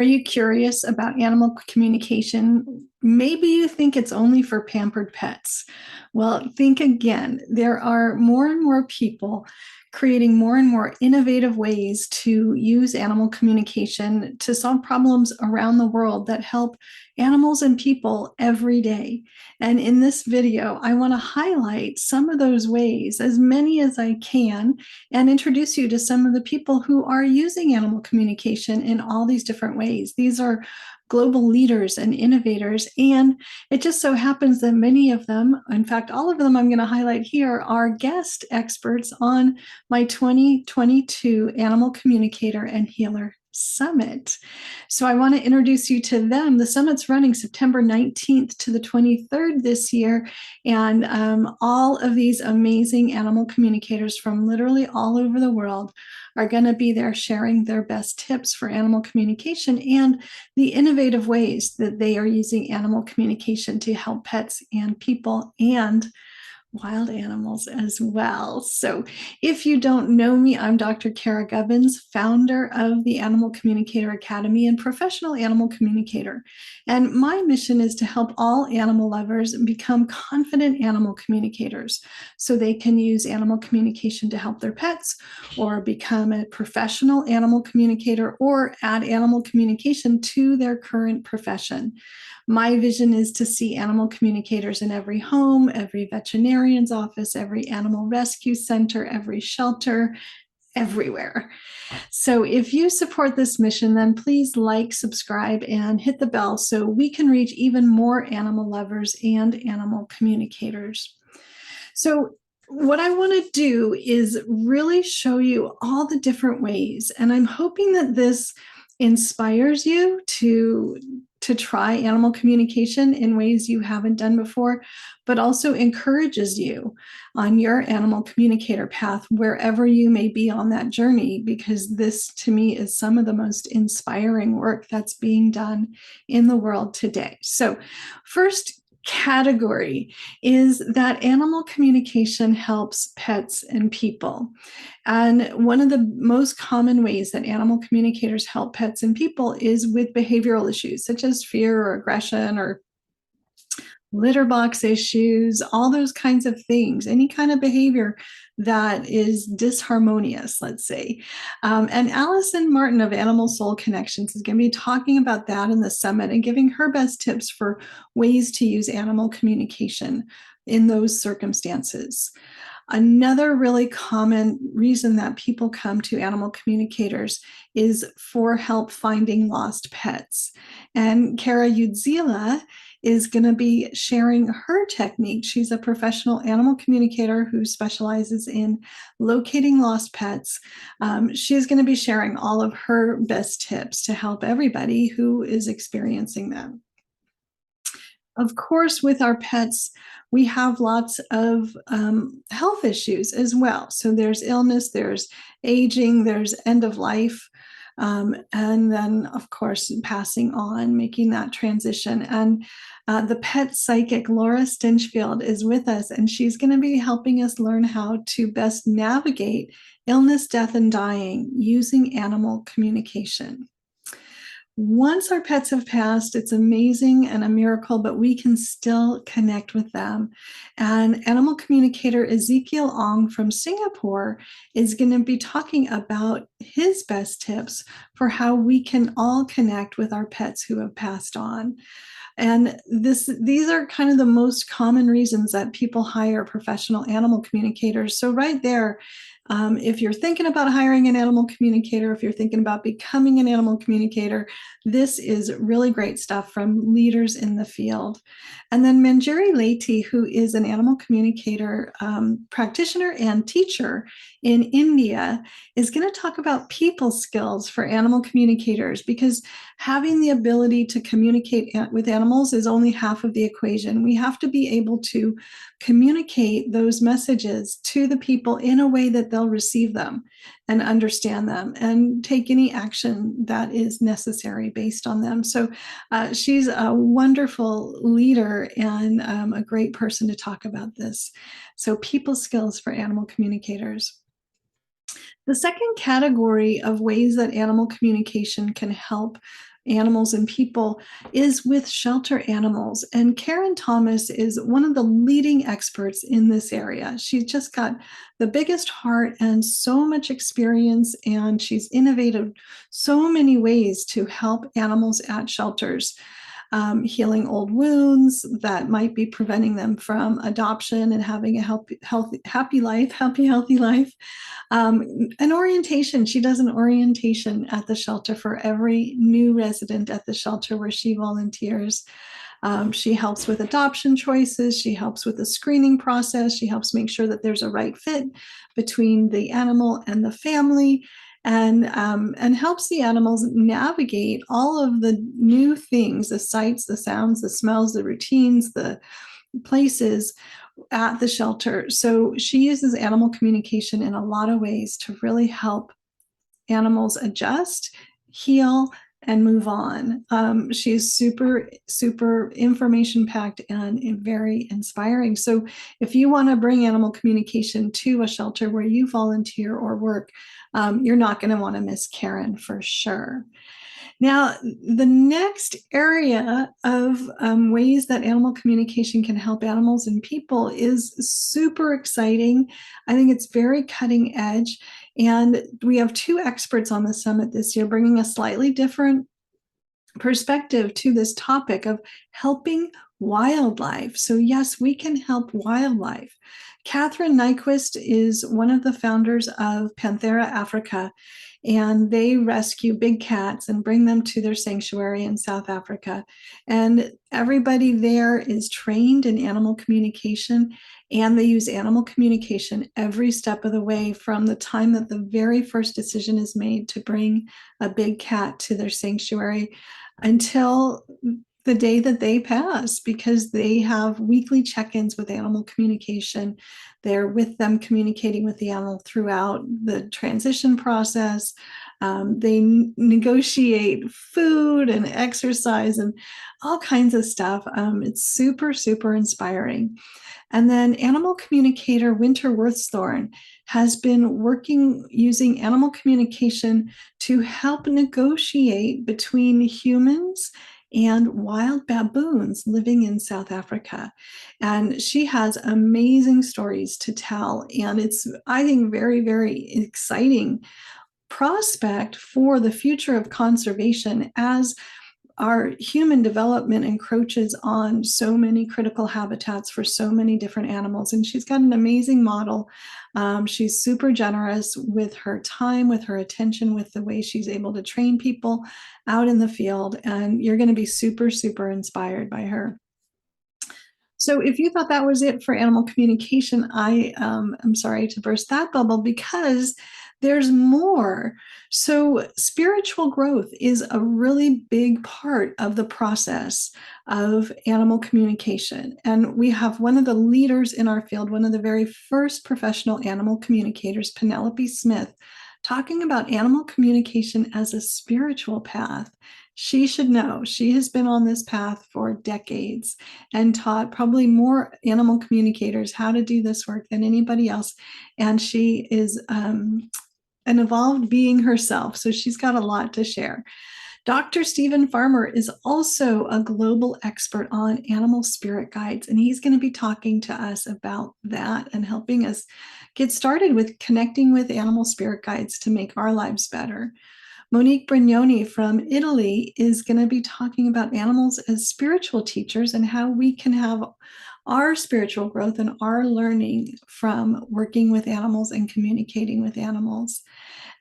Are you curious about animal communication? Maybe you think it's only for pampered pets. Well, think again. There are more and more people creating more and more innovative ways to use animal communication to solve problems around the world that help animals and people every day. And in this video, I want to highlight some of those ways, as many as I can, and introduce you to some of the people who are using animal communication in all these different ways. These are global leaders and innovators, and it just so happens that many of them, in fact, all of them I'm going to highlight here, are guest experts on my 2022 Animal Communicator and Healer Summit. So I want to introduce you to them. The summit's running September 19th to the 23rd this year, and all of these amazing animal communicators from literally all over the world are going to be there sharing their best tips for animal communication and the innovative ways that they are using animal communication to help pets and people and wild animals as well. So if you don't know me, I'm Dr. Cara Gubbins, founder of the Animal Communicator Academy and professional animal communicator. And my mission is to help all animal lovers become confident animal communicators so they can use animal communication to help their pets or become a professional animal communicator or add animal communication to their current profession. My vision is to see animal communicators in every home, every veterinarian's office, every animal rescue center, every shelter, everywhere. So if you support this mission, then please like, subscribe, and hit the bell so we can reach even more animal lovers and animal communicators. So what I want to do is really show you all the different ways, and I'm hoping that this inspires you to try animal communication in ways you haven't done before, but also encourages you on your animal communicator path, wherever you may be on that journey, because this, to me, is some of the most inspiring work that's being done in the world today. So first category is that animal communication helps pets and people. And one of the most common ways that animal communicators help pets and people is with behavioral issues such as fear or aggression or litter box issues, all those kinds of things, any kind of behavior that is disharmonious, let's say. And Allison Martin of Animal Soul Connections is going to be talking about that in the summit and giving her best tips for ways to use animal communication in those circumstances. Another really common reason that people come to animal communicators is for help finding lost pets. And Cara Udzila is going to be sharing her technique. She's a professional animal communicator who specializes in locating lost pets. She's going to be sharing all of her best tips to help everybody who is experiencing them. Of course, with our pets, we have lots of health issues as well. So there's illness, there's aging, there's end of life, and then, of course, passing on, making that transition. And the pet psychic, Laura Stinchfield, is with us, and she's going to be helping us learn how to best navigate illness, death, and dying using animal communication. Once our pets have passed, it's amazing and a miracle, but we can still connect with them. And animal communicator Ezekiel Ong from Singapore is going to be talking about his best tips for how we can all connect with our pets who have passed on. And these are kind of the most common reasons that people hire professional animal communicators. So right there, if you're thinking about hiring an animal communicator, if you're thinking about becoming an animal communicator, this is really great stuff from leaders in the field. And then Manjari Leti, who is an animal communicator practitioner and teacher in India, is going to talk about people skills for animal communicators, because having the ability to communicate with animals is only half of the equation. We have to be able to communicate those messages to the people in a way that they'll receive them and understand them and take any action that is necessary based on them. So she's a wonderful leader and a great person to talk about this. So people skills for animal communicators. The second category of ways that animal communication can help animals and people is with shelter animals. And Karen Thomas is one of the leading experts in this area. She's just got the biggest heart and so much experience, and she's innovated so many ways to help animals at shelters. Healing old wounds that might be preventing them from adoption and having a happy life. An orientation. She does an orientation at the shelter for every new resident at the shelter where she volunteers. She helps with adoption choices. She helps with the screening process. She helps make sure that there's a right fit between the animal and the family, and helps the animals navigate all of the new things, the sights, the sounds, the smells, the routines, the places at the shelter. So she uses animal communication in a lot of ways to really help animals adjust, heal, and move on. She's super, super information packed and very inspiring. So if you want to bring animal communication to a shelter where you volunteer or work, you're not going to want to miss Karen for sure. Now, the next area of ways that animal communication can help animals and people is super exciting. I think it's very cutting edge. And we have two experts on the summit this year bringing a slightly different perspective to this topic of helping wildlife. So yes, we can help wildlife. Catherine Nyquist is one of the founders of Panthera Africa, and they rescue big cats and bring them to their sanctuary in South Africa. And everybody there is trained in animal communication, and they use animal communication every step of the way from the time that the very first decision is made to bring a big cat to their sanctuary until the day that they pass, because they have weekly check-ins with animal communication. They're with them communicating with the animal throughout the transition process. They negotiate food and exercise and all kinds of stuff. It's super, super inspiring. And then animal communicator Winter Worthsthorn has been working using animal communication to help negotiate between humans and wild baboons living in South Africa. And she has amazing stories to tell. And it's, I think, very, very exciting prospect for the future of conservation as our human development encroaches on so many critical habitats for so many different animals. And she's got an amazing model. She's super generous with her time, with her attention, with the way she's able to train people out in the field. And you're going to be super, super inspired by her. So if you thought that was it for animal communication, I am sorry to burst that bubble, because there's more. So spiritual growth is a really big part of the process of animal communication. And we have one of the leaders in our field, one of the very first professional animal communicators, Penelope Smith, talking about animal communication as a spiritual path. She should know. She has been on this path for decades and taught probably more animal communicators how to do this work than anybody else. And she is an evolved being herself, so she's got a lot to share. Dr. Stephen Farmer is also a global expert on animal spirit guides, and he's going to be talking to us about that and helping us get started with connecting with animal spirit guides to make our lives better. Monique Brignoni from Italy is going to be talking about animals as spiritual teachers and how we can have our spiritual growth and our learning from working with animals and communicating with animals.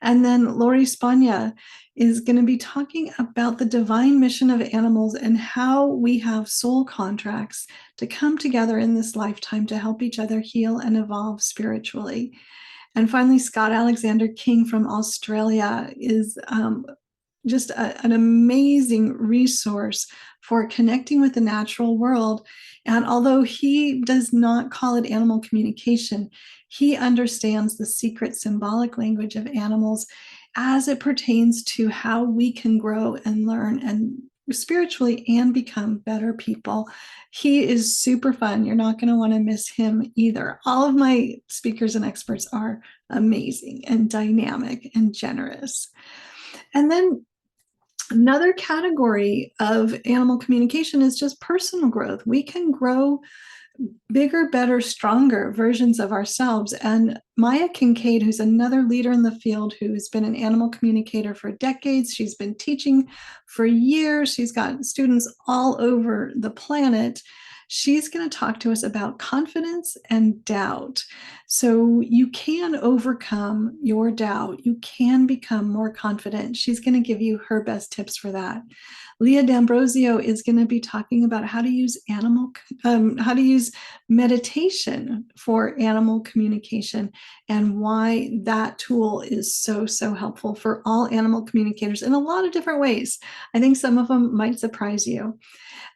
And then Lori Spagna is going to be talking about the divine mission of animals and how we have soul contracts to come together in this lifetime to help each other heal and evolve spiritually. And finally, Scott Alexander King from Australia is just an amazing resource for connecting with the natural world. And although he does not call it animal communication, he understands the secret symbolic language of animals as it pertains to how we can grow and learn and spiritually and become better people. He is super fun. You're not going to want to miss him either. All of my speakers and experts are amazing and dynamic and generous. And then another category of animal communication is just personal growth. We can grow bigger, better, stronger versions of ourselves. And Maya Kincaid, who's another leader in the field, who's been an animal communicator for decades, she's been teaching for years, she's got students all over the planet. She's going to talk to us about confidence and doubt. So you can overcome your doubt. You can become more confident. She's going to give you her best tips for that. Leah D'Ambrosio is going to be talking about how to use meditation for animal communication and why that tool is so, so helpful for all animal communicators in a lot of different ways. I think some of them might surprise you.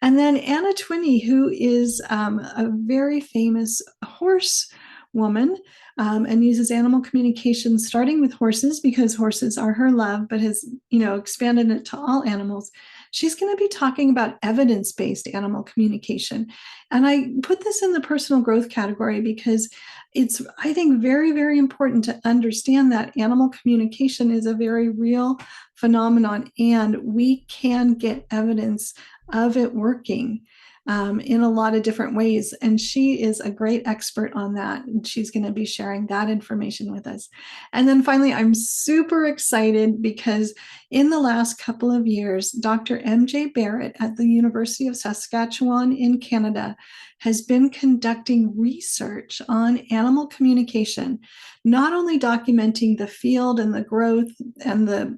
And then Anna Twinney, who is a very famous horse woman and uses animal communication starting with horses because horses are her love, but has expanded it to all animals. She's going to be talking about evidence-based animal communication. And I put this in the personal growth category because it's, I think, very, very important to understand that animal communication is a very real phenomenon, and we can get evidence of it working in a lot of different ways. And she is a great expert on that. And she's going to be sharing that information with us. And then finally, I'm super excited because in the last couple of years, Dr. M.J. Barrett at the University of Saskatchewan in Canada has been conducting research on animal communication, not only documenting the field and the growth and the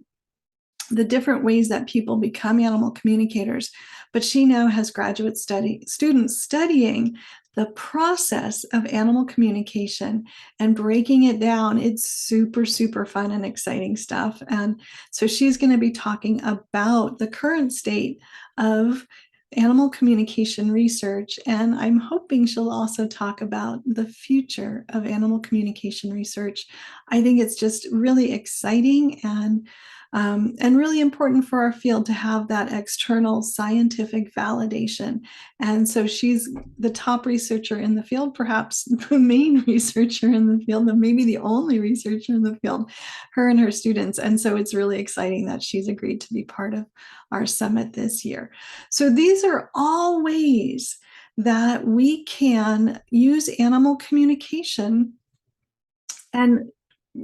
different ways that people become animal communicators, but she now has graduate students studying the process of animal communication and breaking it down. It's super, super fun and exciting stuff. And so she's going to be talking about the current state of animal communication research. And I'm hoping she'll also talk about the future of animal communication research. I think it's just really exciting and really important for our field to have that external scientific validation. And so she's the top researcher in the field, perhaps the main researcher in the field, and maybe the only researcher in the field, her and her students. And so it's really exciting that she's agreed to be part of our summit this year. So these are all ways that we can use animal communication and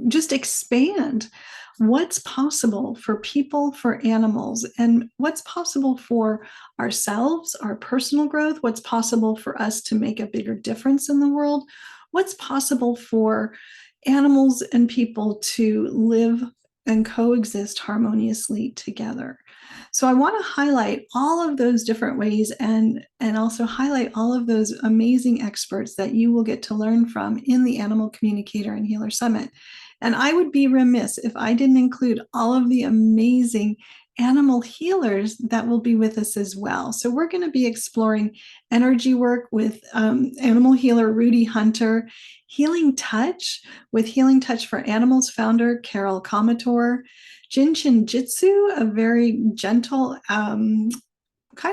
just expand what's possible for people, for animals, and what's possible for ourselves, our personal growth, what's possible for us to make a bigger difference in the world, what's possible for animals and people to live and coexist harmoniously together. So I want to highlight all of those different ways and also highlight all of those amazing experts that you will get to learn from in the Animal Communicator and Healer Summit. And I would be remiss if I didn't include all of the amazing animal healers that will be with us as well. So we're going to be exploring energy work with animal healer Rudy Hunter, Healing Touch with Healing Touch for Animals founder Carol Comator, Jinshin Jitsu, a very gentle kind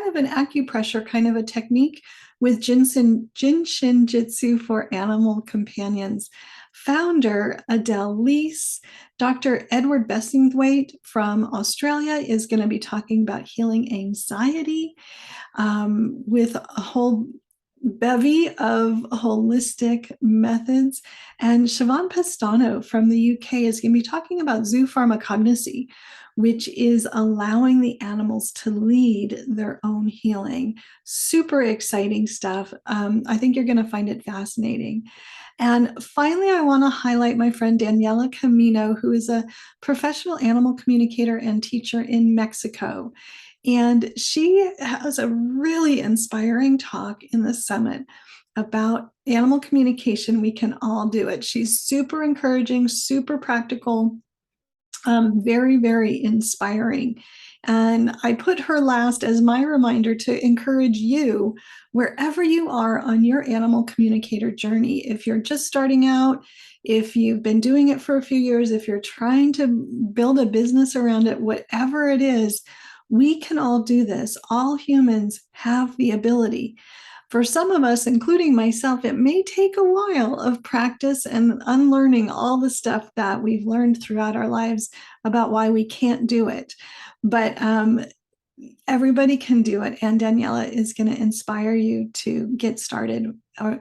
of an acupressure kind of a technique with Jinshin Jitsu for Animal Companions. Founder Adele Leese. Dr. Edward Bessingthwaite from Australia is going to be talking about healing anxiety with a whole bevy of holistic methods. And Siobhan Pestano from the UK is going to be talking about zoopharmacognosy, which is allowing the animals to lead their own healing. Super exciting stuff. I think you're going to find it fascinating. And finally, I want to highlight my friend Daniela Camino, who is a professional animal communicator and teacher in Mexico. And she has a really inspiring talk in the summit about animal communication. We can all do it. She's super encouraging, super practical, very, very inspiring. And I put her last as my reminder to encourage you, wherever you are on your animal communicator journey. If you're just starting out, if you've been doing it for a few years, if you're trying to build a business around it, whatever it is, We can all do this. All humans have the ability. For some of us, including myself, it may take a while of practice and unlearning all the stuff that we've learned throughout our lives about why we can't do it. But everybody can do it. And Daniela is going to inspire you to get started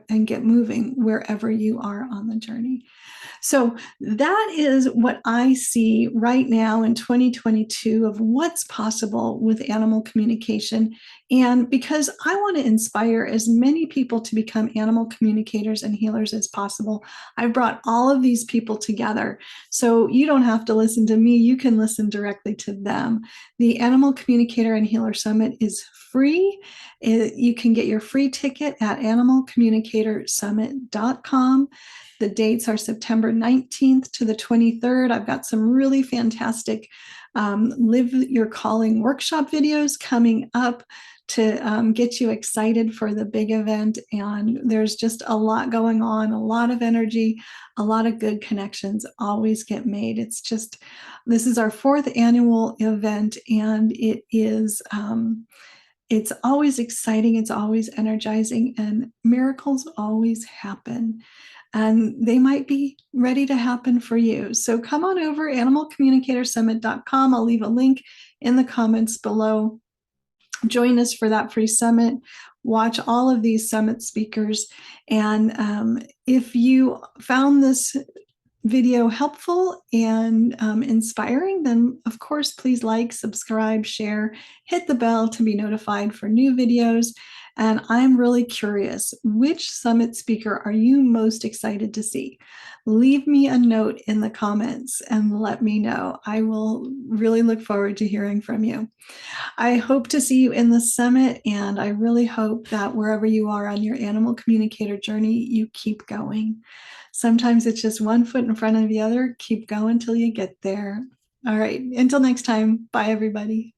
and get moving wherever you are on the journey. So that is what I see right now in 2022 of what's possible with animal communication. And because I want to inspire as many people to become animal communicators and healers as possible, I've brought all of these people together. So you don't have to listen to me, you can listen directly to them. The Animal Communicator and Healer Summit is free. You can get your free ticket at animalcommunicatorsummit.com. The dates are September 19th to the 23rd. I've got some really fantastic Live Your Calling workshop videos coming up to get you excited for the big event. And there's just a lot going on, a lot of energy, a lot of good connections always get made. It's just, this is our 4th annual event, and it is, it's always exciting, it's always energizing, and miracles always happen. And they might be ready to happen for you. So come on over, animalcommunicatorsummit.com. I'll leave a link in the comments below. Join us for that free summit. Watch all of these summit speakers. And if you found this video helpful and inspiring, then of course, please like, subscribe, share, hit the bell to be notified for new videos. And I'm really curious, which summit speaker are you most excited to see? Leave me a note in the comments and let me know. I will really look forward to hearing from you. I hope to see you in the summit, and I really hope that wherever you are on your animal communicator journey, you keep going. Sometimes it's just one foot in front of the other. Keep going till you get there. All right, until next time, bye everybody.